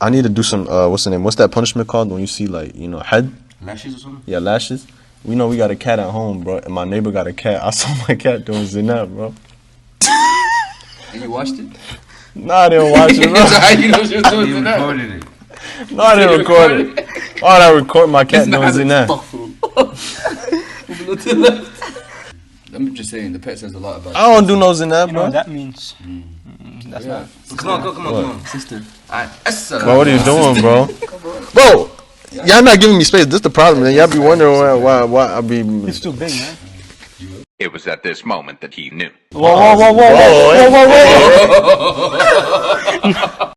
I need to do some. What's the name? What's that punishment called when you see like head? Lashes or something? Yeah, lashes. We know we got a cat at home, bro, and my neighbor got a cat. I saw my cat doing zinab, bro. And you watched it? No, I didn't watch it, bro. So how you know she was doing You that? recorded it. No, I didn't record it. Why would I record my cat doing zinab? I'm just saying, the pet says a lot about I don't do no zinab, You know what bro. that means? That's not. Come on. Sister. Alright, Bro, what are you doing, bro? Bro, y'all not giving me space. This the problem, man. Y'all be wondering why I be. It's too big, man. It was at this moment that he knew. Whoa, whoa, whoa, whoa, whoa, whoa, whoa, whoa.